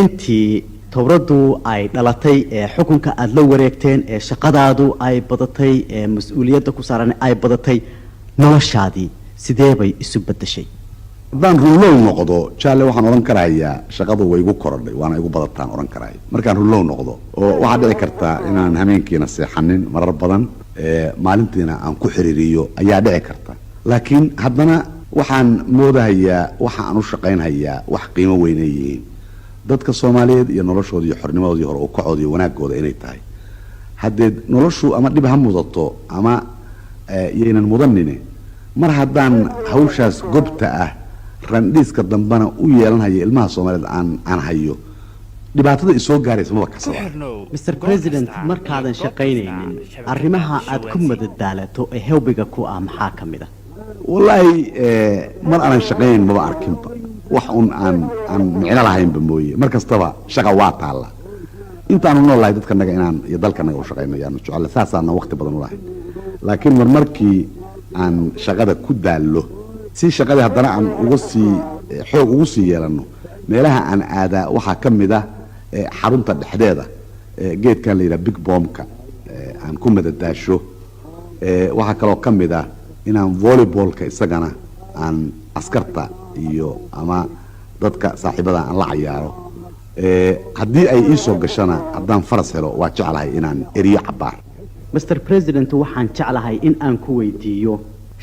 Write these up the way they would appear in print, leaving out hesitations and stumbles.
intii towradu ay dhalatay ee xukunka aad la wareegteen ee shaqadaadu ay badatay ee mas'uuliyadda ku saaran ay badatay noloshaadii sidee bay isu bedeshay haddaan runlow noqdo jaalle waxaan oran karayaa shaqadu way igu korodhay waana igu badataan oran karaya markaan runlow noqdo oo waxaa dhici kartaa inaan hameenkiina seexanin marar badan maalintiina aan ku xiriiriyo ayaa dhici karta laakiin haddana waxaan moodahayaa waxa aan u shaqaynhayaa wax qiimo weyn ay yihiin dadka Soomaaliyeed iyo noloshooda iyo xornimadoodii hore oo kacooda iyo wanaagooda inay tahay haddii noloshu ama dhib ha mudato ama yeenan mudanine mar haddaan hawshaas gobta ah randhiiska dambana u yeelanaya ilmaha Soomaaliyeed aan hayo dhibaatada isoo gaaraysa ma kasaba Mr President markaadan shaqaynaynin arrimaha aad ku madadaalato ee hawbiga ku ah maxaa kamida wallahi mar aan shaqayn ma arkinba wax aan micno lahayn bamooye markastaba shaqa waa taala intaan noolahay dadka naga inaan iyo dalka naga u shaqaynayaan jecel saasaana waqti badan u lahayn laakiin markii aan shaqada ku daalo si shaqada haddana aan xoog ugu sii yeelano meelaha aan aadaa waxa kamida xarunta dhexdeeda geedkan la yiraahdo big bombka aan ku madadaasho waxa kale oo kamida inaan volleyballka isagana aan askarta iyo ama dadka saaxiibada aan la ciyaaro haddii ay ii soo gashana haddaan faras helo waa jeclahay inaan eriyo cabaar Mr President waxaan jeclahay in aan ku weydiiyo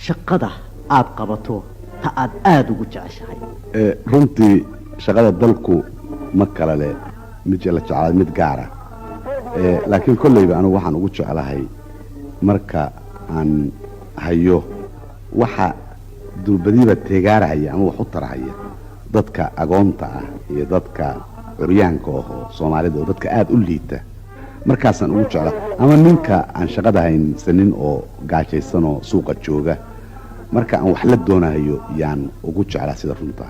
shaqada aad qabato ta aad ugu jeceshahay runtii shaqada dalku ma kala leh mid la jeclaa mid gaar ah laakiin kullayba anigu waxaan ugu jeclahay marka aan hayo waxa durbadiiba teegaaraya ama wax u tarahaya dadka agoonta ah iyo dadka curyaanka oo Soomaalida oo dadka aad u liita markaasaan ugu jeclaa ama ninka aan shaqada haynin oo gaajaysan oo suuqa jooga marka aan wax la doonayo yaan ugu jeclaa sida runta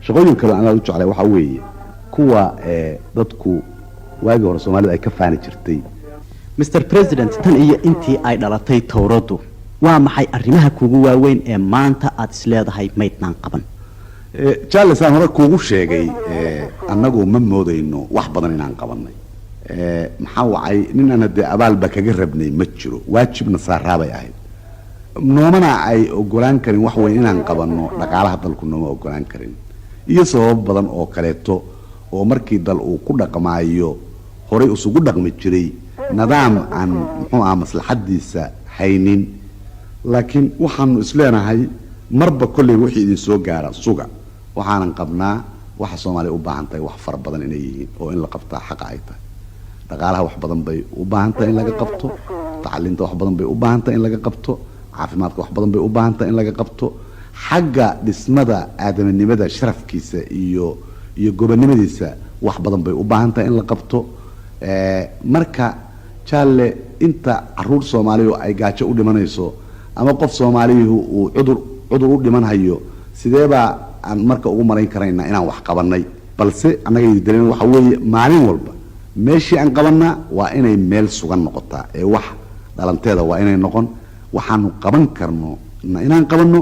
shaqooyin kale aan u jeclaa waxa weeye kuwa dadku waagi hore Soomaalida ay ka faani jirtay Mr President tan iyo intii ay dhalatay towradu waa maxay arrimaha kugu waaweyn ee maanta aad isleedahay maydnaan qaban Charles aan hore kuugu sheegay annagu ma moodayno wax badan inaan qabanay maxaa wacay ninana de abaalba kaga rabnay ma jiro waajibna saaraabay ahayd noomana ay ogolaan karin wax weyn inaan qabanno dhaqaalaha dalku nooma ogolaan karin iyo sabab badan oo kaleeto oo markii dal uu ku dhaqmaayo hore isugu dhaqmi jiray nidaam aan muxuu ah maslaxadiisa haynin laakiin waxaanu isleenahay marba kulli wixii idin soo gaara suga waxaanan qabnaa waxa Soomaaliya u baahan tahay wax far badan inay yihiin oo in la qabto xaq ay tahay dhaqaalaha wax badan bay u baahan tahay in laga qabto tacliinta wax badan bay u baahan tahay in laga qabto caafimaadka wax badan bay u baahan tahay in laga qabto xagga dhismada aadamanimada sharafkiisa iyo gobonimadiisa wax badan bay u baahan tahay in la qabto marka jaalle inta caruur Soomaaliyeed ay gaajo u dhimanayso ama qof Soomaaliyeed uu cudur u dhiman hayo sideeba aan marka ugu marayn karayna inaan wax qabanay balse anaga idin waxa weeye maalin walba meeshii aan qabanna waa inay meel sugan noqotaa ee wax dhalanteeda waa inay noqon waxaanu qaban karno inaan qabanno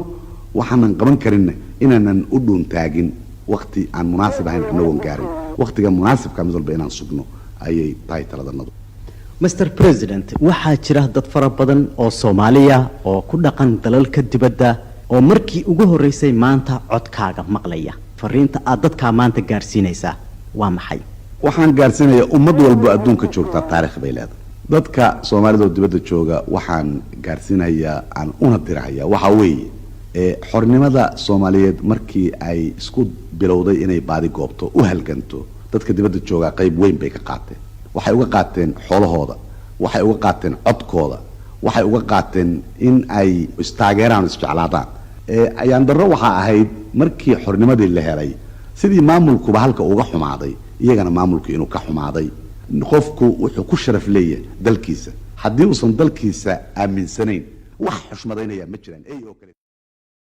waxaanan qaban karin inaanan u dhuuntaagin waqti aan munaasib ahayn anagoon gaarin waqtiga munaasibka mid walba inaan sugno ayay tahay taladanadu Mr President waxaa jira dad fara badan oo Soomaaliya oo ku dhaqan dalalka dibadda oo markii ugu horeysay maanta codkaaga maqlaya fariinta aad dadka maanta gaarsiinaysaa waa maxay waxaan gaarsiinayaa ummad walba adduunka joogta taariikh bay leedahay dadka Soomaalida oo dibadda jooga waxaan gaarsiinayaa aan una dirayaa waxa weeye xornimada Soomaaliyeed markii ay isku bilowday inay baadi goobto u halganto dadka dibadda jooga qayb weyn bay ka qaateen waxay uga qaateen xoolahooda waxay uga qaateen codkooda waxay uga qaateen in ay istaageeraan isjeclaadaan ayaan darro waxa ahayd markii xornimadii la helay sidii maamulkuba halka uga xumaaday iyagana maamulku inuu ka xumaaday qofku wuxuu ku sharaf leeyahay dalkiisa haddii uusan dalkiisa aaminsanayn wax xushmadaynaya ma jiraan